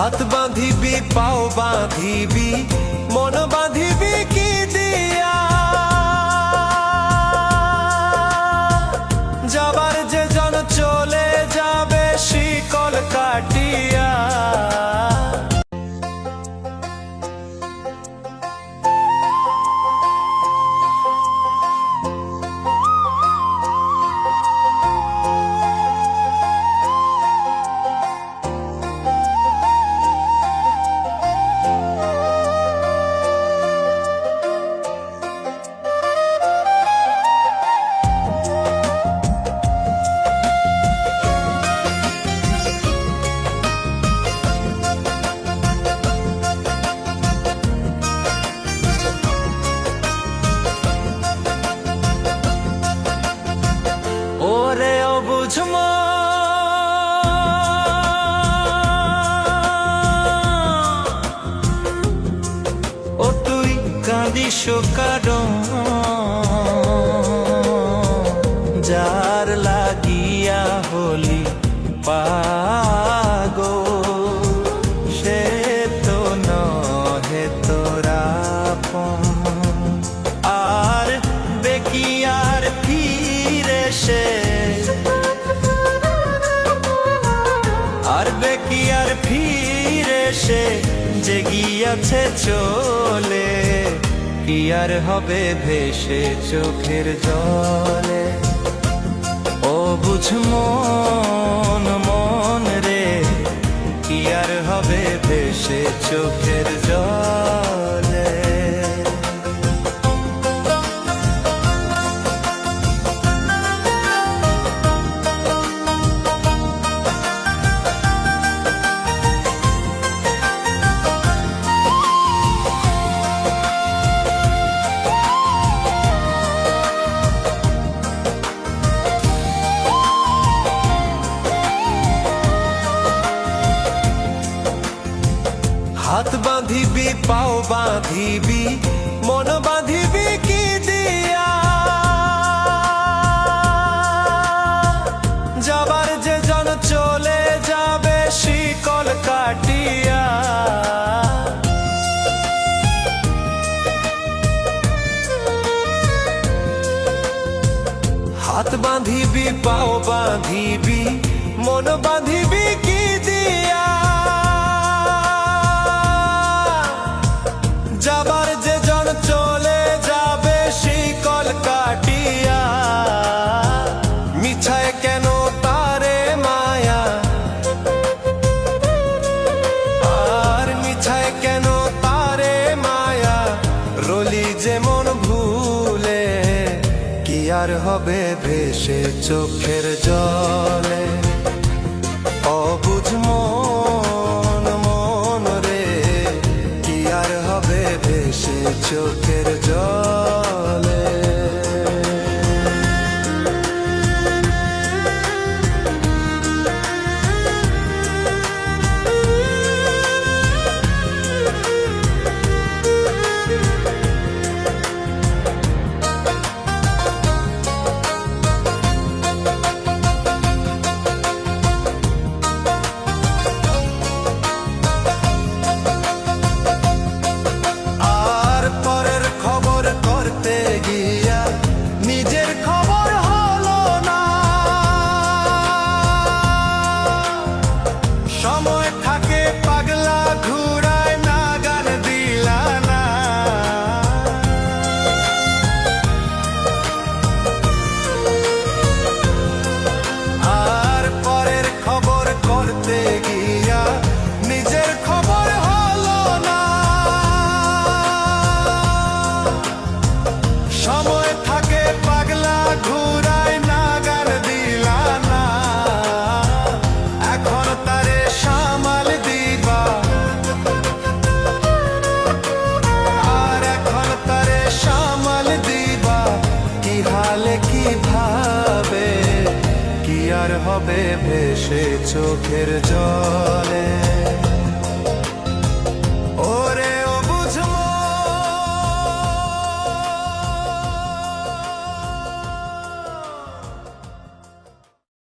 হাত বাঁধিবি পাও বাঁধিবি মন বাঁধিবি কি দিয়া, যাবার যে জন চলে যাবে শিকল কাটিয়া। ওরে অবুঝ ও তুই কাঁদিস কারণ যার লাগিয়া হলি পাগল, সে তো নহে তোরা আর বেকিয়ার ফিরে সে, আর বেকিয়ার ফিরে সে যে গিয়াছে চলে, কি আর হবে ভেসে চোখের জলে। ও বুঝ মন মন রে, কি আর হবে ভেসে চোখের জলে। হাত বাঁধিবি পাও বাঁধিবি মন বাঁধিবি কি দিয়া, যাবার যে জন চলে যাবে শিকল কাটিয়া। হাত বাঁধিবি পাও বাঁধিবি মন বাঁধিবি কি দিয়া, যাবার যে জন চলে যাবে শিকল কাটিয়া। মিছায় কেন তারে মায়া, আর মিছায় কেন তারে মায়া, রলি যেমন ভুলে, কি আর হবে ভেসে চোখের জলে। অবুঝ মন মন রে, কি আর হবে ভেসে চোখের জলে। আর হবে ভেসে চোখের জলে।